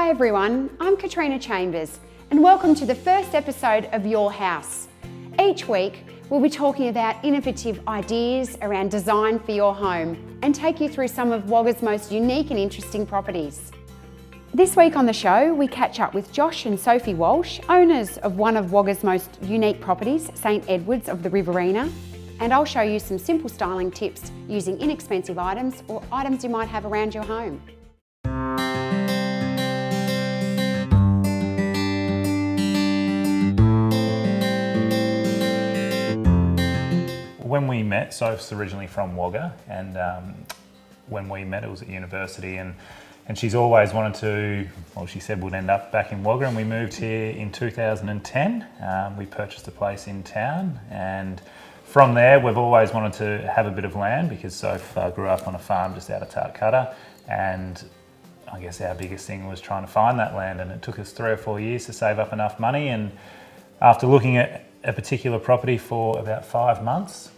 Hi everyone, I'm Katrina Chambers and welcome to the first episode of Your House. Each week we'll be talking about innovative ideas around design for your home and take you through some of Wagga's most unique and interesting properties. This week on the show we catch up with Josh and Sophie Walsh, owners of one of Wagga's most unique properties, St Edward's of the Riverina, and I'll show you some simple styling tips using inexpensive items or items you might have around your home. When we met, Soph's originally from Wagga, and when we met it was at university, and she's always wanted to, well, she said would end up back in Wagga, and we moved here in 2010. We purchased a place in town, and from there we've always wanted to have a bit of land because Soph grew up on a farm just out of Tarcutta, and I guess our biggest thing was trying to find that land, and it took us 3 or 4 years to save up enough money. And after looking at a particular property for about 5 months,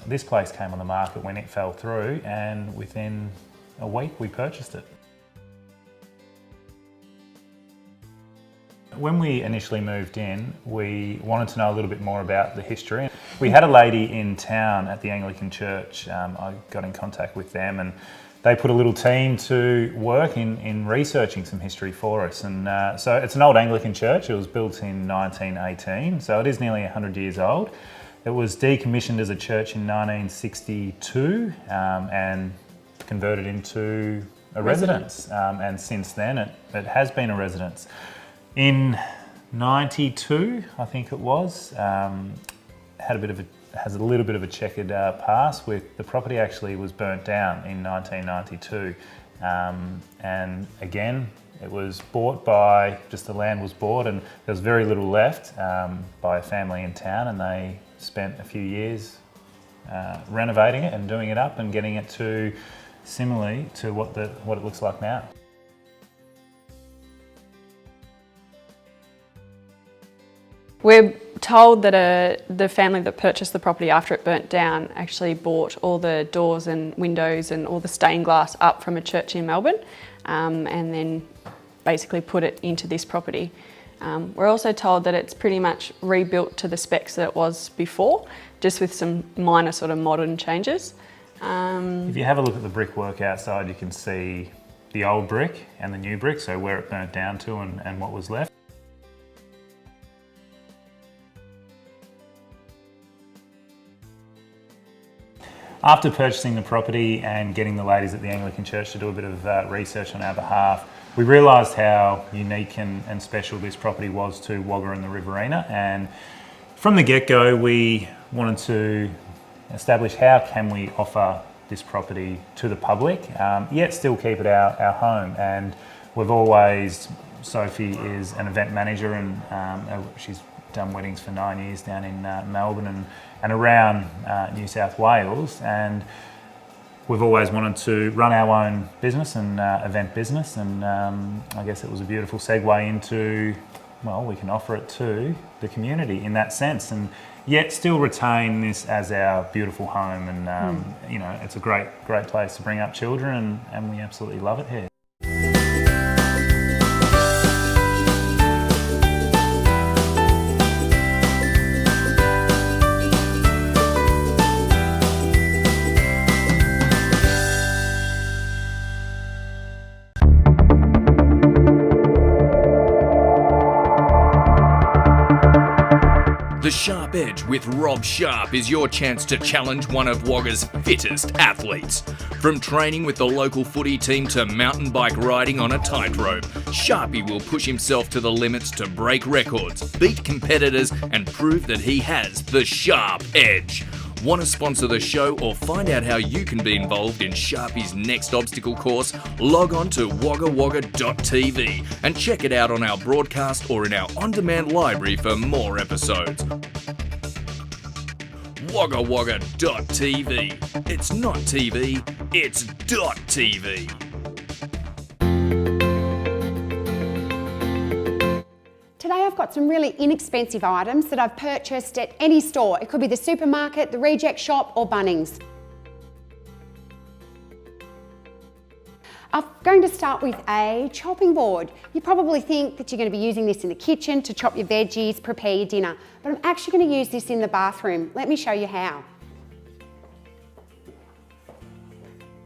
this place came on the market when it fell through, and within a week we purchased it. When we initially moved in, we wanted to know a little bit more about the history. We had a lady in town at the Anglican Church. I got in contact with them, and they put a little team to work in researching some history for us. And so it's an old Anglican church. It was built in 1918, so it is nearly 100 years old. It was decommissioned as a church in 1962 and converted into a residence. And since then it has been a residence. In 92, I think it was, has a little bit of a checkered past. With the property actually was burnt down in 1992, and again it was bought by, just the land was bought and there was very little left by a family in town, and they spent a few years renovating it and doing it up and getting it to similarly to what it looks like now. We're told that the family that purchased the property after it burnt down actually bought all the doors and windows and all the stained glass up from a church in Melbourne, and then basically put it into this property. We're also told that it's pretty much rebuilt to the specs that it was before, just with some minor sort of modern changes. If you have a look at the brickwork outside, you can see the old brick and the new brick, so where it burnt down to and what was left. After purchasing the property and getting the ladies at the Anglican Church to do a bit of research on our behalf, we realised how unique and special this property was to Wagga and the Riverina. And from the get-go, we wanted to establish how can we offer this property to the public, yet still keep it our home. And we've always, Sophie is an event manager, and she's done weddings for 9 years down in Melbourne and around New South Wales, and we've always wanted to run our own business and event business, and I guess it was a beautiful segue into, well, we can offer it to the community in that sense, and yet still retain this as our beautiful home. And you know, it's a great place to bring up children, and we absolutely love it here. The Sharp Edge with Rob Sharp is your chance to challenge one of Wagga's fittest athletes. From training with the local footy team to mountain bike riding on a tightrope, Sharpie will push himself to the limits to break records, beat competitors, and prove that he has the Sharp Edge. Want to sponsor the show or find out how you can be involved in Sharpie's next obstacle course? Log on to waggawagga.tv and check it out on our broadcast or in our on-demand library for more episodes. waggawagga.tv. It's not TV, it's .tv. Today I've got some really inexpensive items that I've purchased at any store. It could be the supermarket, the reject shop or Bunnings. I'm going to start with a chopping board. You probably think that you're going to be using this in the kitchen to chop your veggies, prepare your dinner, but I'm actually going to use this in the bathroom. Let me show you how.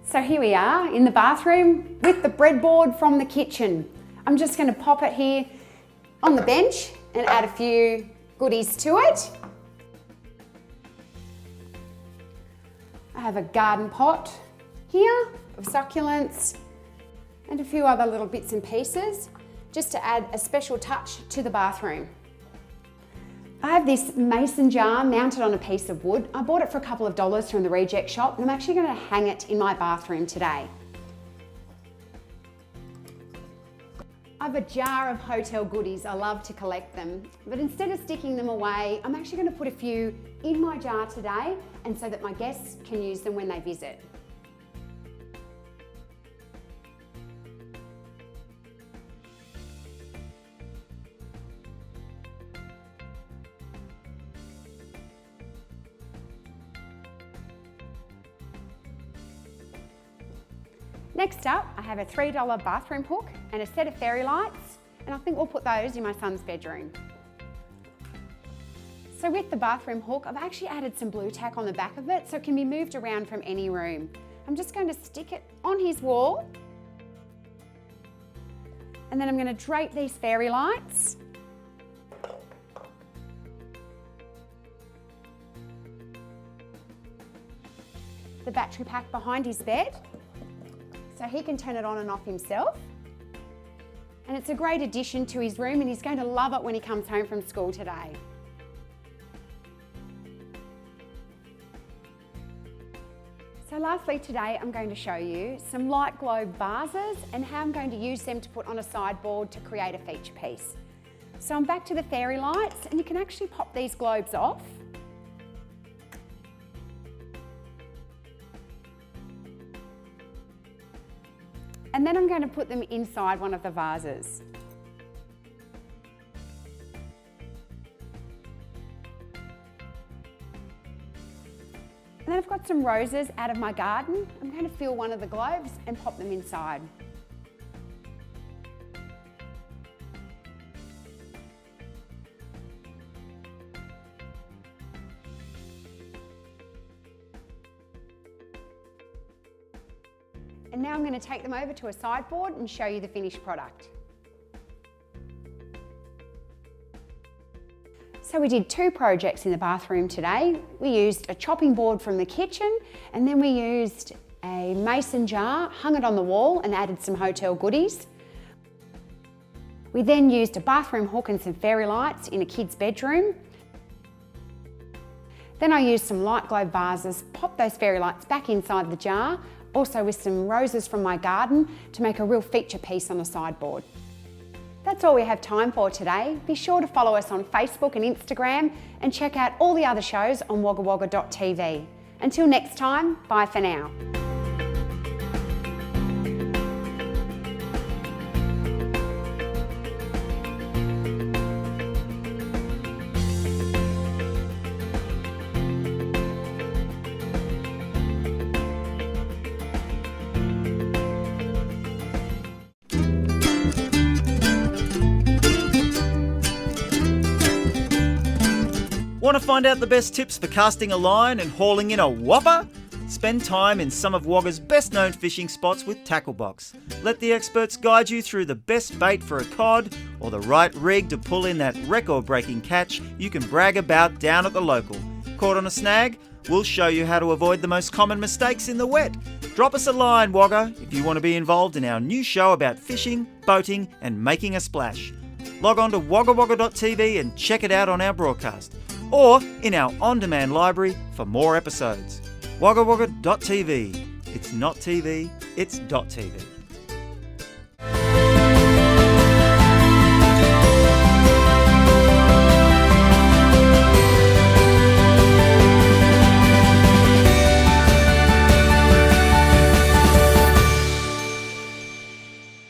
So here we are in the bathroom with the breadboard from the kitchen. I'm just going to pop it here on the bench and add a few goodies to it. I have a garden pot here of succulents and a few other little bits and pieces just to add a special touch to the bathroom. I have this mason jar mounted on a piece of wood. I bought it for a couple of dollars from the reject shop and I'm actually going to hang it in my bathroom today. I have a jar of hotel goodies. I love to collect them, but instead of sticking them away, I'm actually going to put a few in my jar today and so that my guests can use them when they visit. Next up, I have a $3 bathroom hook and a set of fairy lights, and I think we'll put those in my son's bedroom. So with the bathroom hook, I've actually added some blue tack on the back of it so it can be moved around from any room. I'm just going to stick it on his wall, and then I'm going to drape these fairy lights. The battery pack behind his bed, so he can turn it on and off himself. And it's a great addition to his room and he's going to love it when he comes home from school today. So lastly today I'm going to show you some light globe vases and how I'm going to use them to put on a sideboard to create a feature piece. So I'm back to the fairy lights and you can actually pop these globes off. And then I'm going to put them inside one of the vases. And then I've got some roses out of my garden. I'm going to fill one of the globes and pop them inside. And now I'm going to take them over to a sideboard and show you the finished product. So we did two projects in the bathroom today. We used a chopping board from the kitchen and then we used a mason jar, hung it on the wall and added some hotel goodies. We then used a bathroom hook and some fairy lights in a kid's bedroom. Then I used some light globe vases, popped those fairy lights back inside the jar, also with some roses from my garden to make a real feature piece on the sideboard. That's all we have time for today. Be sure to follow us on Facebook and Instagram and check out all the other shows on wagga-wagga.tv. Until next time, bye for now. Want to find out the best tips for casting a line and hauling in a whopper? Spend time in some of Wagga's best known fishing spots with Tacklebox. Let the experts guide you through the best bait for a cod or the right rig to pull in that record-breaking catch you can brag about down at the local. Caught on a snag? We'll show you how to avoid the most common mistakes in the wet. Drop us a line, Wagga, if you want to be involved in our new show about fishing, boating and making a splash. Log on to wagga-wagga.tv and check it out on our broadcast, or in our on-demand library for more episodes. wagga-wagga.tv. It's not TV, it's .tv.